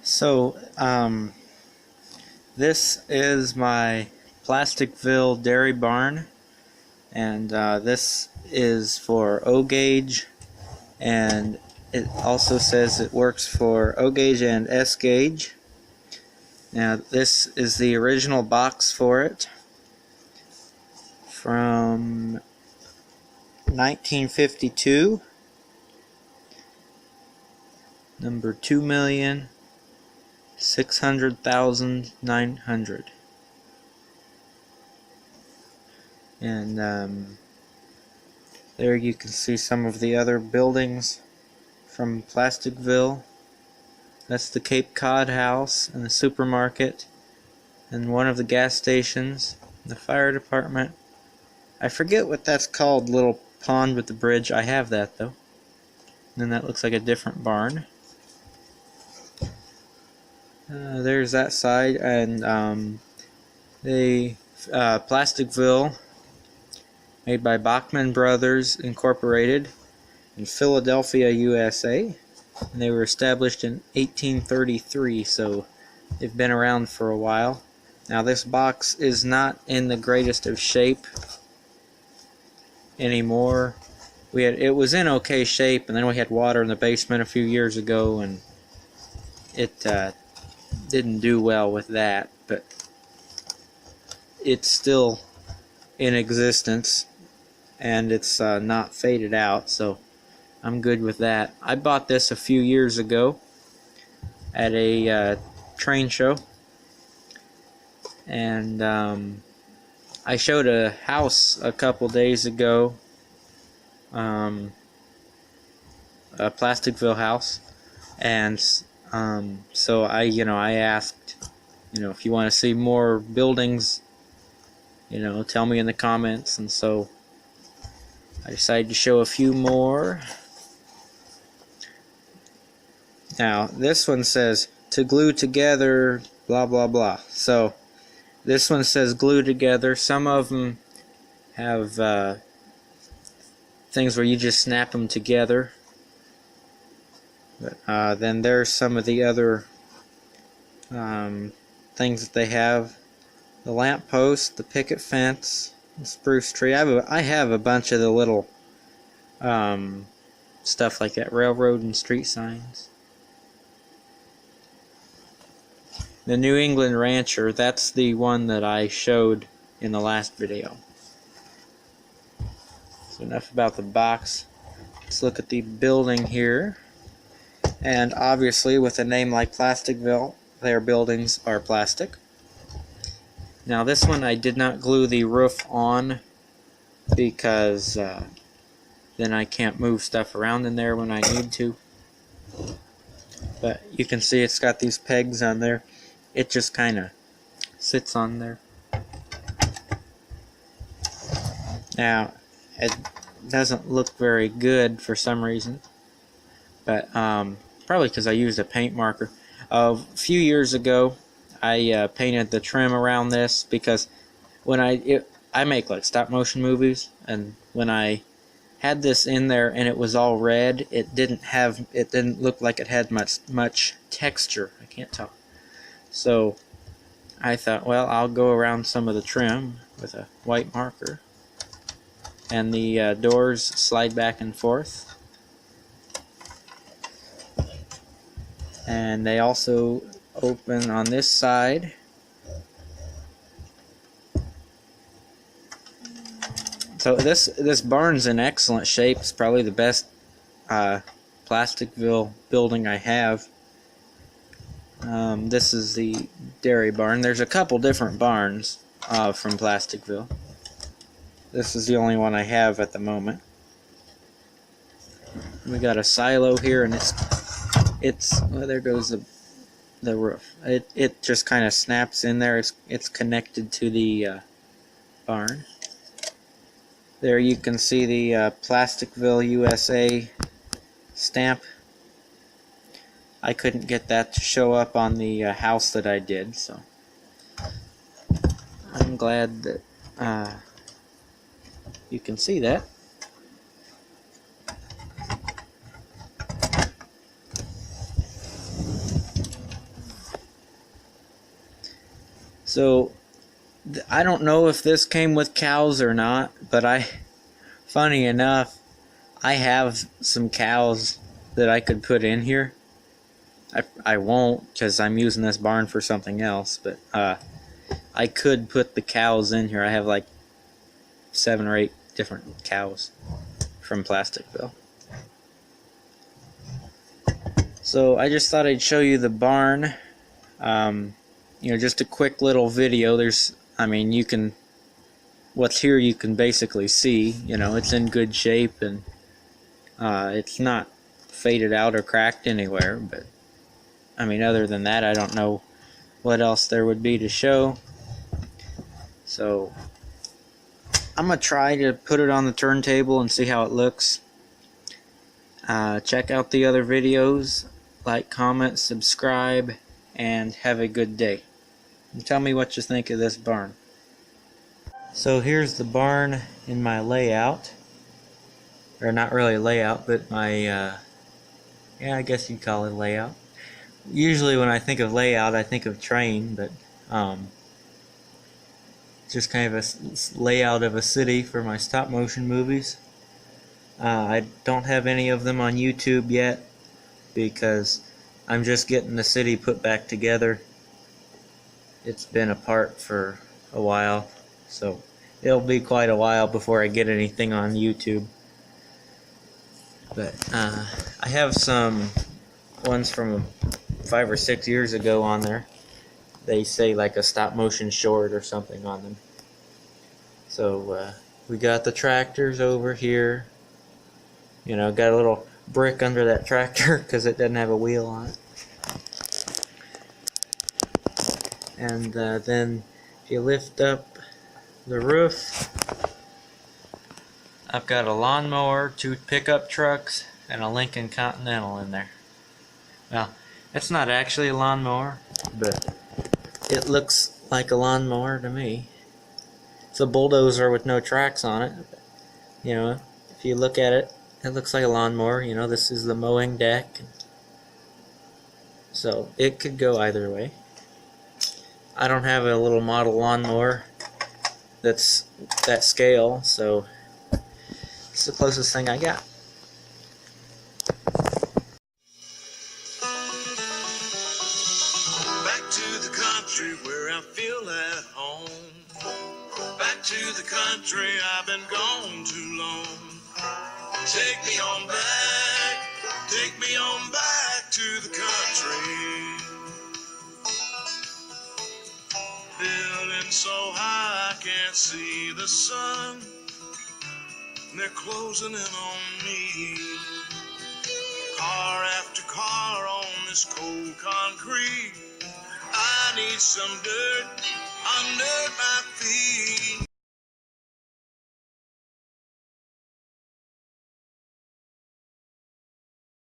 So, this is my Plasticville dairy barn, and this is for O gauge, and it also says it works for O gauge and S gauge. Now, this is the original box for it from 1952, number 2,600,900. And there you can see some of the other buildings from Plasticville. That's the Cape Cod House and the supermarket and one of the gas stations, the fire department. I forget what that's called, little pond with the bridge. I have that though. And then that looks like a different barn. There's that side, and the Plasticville, made by Bachman Brothers Incorporated in Philadelphia, USA. And they were established in 1833, so they've been around for a while. Now this box is not in the greatest of shape anymore. It was in okay shape, and then we had water in the basement a few years ago, and it didn't do well with that, but it's still in existence, and it's not faded out, so I'm good with that. I bought this a few years ago at a train show, and I showed a house a couple days ago, a Plasticville house, and so I asked, if you want to see more buildings, tell me in the comments, and so I decided to show a few more. Now, this one says to glue together, blah blah blah. So this one says glue together. Some of them have things where you just snap them together. But then there's some of the other things that they have. The lamp post, the picket fence, the spruce tree. I have a bunch of the little stuff like that, railroad and street signs. The New England Rancher, that's the one that I showed in the last video. So enough about the box. Let's look at the building here. And obviously, with a name like Plasticville, their buildings are plastic. Now this one I did not glue the roof on because then I can't move stuff around in there when I need to. But you can see it's got these pegs on there. It just kind of sits on there. Now, it doesn't look very good for some reason, but probably because I used a paint marker. A few years ago, I painted the trim around this because when I make like stop motion movies, and when I had this in there and it was all red, it didn't look like it had much texture. I can't talk. So I thought, well, I'll go around some of the trim with a white marker, and the doors slide back and forth, and they also open on this side. So this barn's in excellent shape. It's probably the best Plasticville building I have. This is the dairy barn. There's a couple different barns from Plasticville. This is the only one I have at the moment. We got a silo here, and it's well, there goes the roof. It just kind of snaps in there. It's connected to the barn. There you can see the Plasticville USA stamp. I couldn't get that to show up on the house that I did, so I'm glad that you can see that. So I don't know if this came with cows or not, but funny enough, I have some cows that I could put in here. I won't, because I'm using this barn for something else, but I could put the cows in here. I have like 7 or 8 different cows from Plasticville. So I just thought I'd show you the barn. Just a quick little video. What's here you can basically see. It's in good shape, and it's not faded out or cracked anywhere. But other than that, I don't know what else there would be to show. So I'm gonna try to put it on the turntable and see how it looks. Check out the other videos, like, comment, subscribe, and have a good day. And tell me what you think of this barn. So here's the barn in my layout, or not really layout, but my I guess you'd call it layout. Usually when I think of layout, I think of train, but just kind of a layout of a city for my stop motion movies. I don't have any of them on YouTube yet because I'm just getting the city put back together. It's been apart for a while, so it'll be quite a while before I get anything on YouTube. But I have some ones from 5 or 6 years ago on there. They say like a stop motion short or something on them. So we got the tractors over here. Got a little brick under that tractor because it doesn't have a wheel on it. And then if you lift up the roof, I've got a lawnmower, 2 pickup trucks, and a Lincoln Continental in there. Well, it's not actually a lawnmower, but it looks like a lawnmower to me. It's a bulldozer with no tracks on it. If you look at it, it looks like a lawnmower. This is the mowing deck. So it could go either way. I don't have a little model lawnmower that's that scale, so it's the closest thing I got. Back to the country where I feel at home. Back to the country, I've been gone too long. Take me on back to the country. Building so high I can't see the sun. They're closing in on me. Car after car on this cold concrete. I need some dirt under my feet.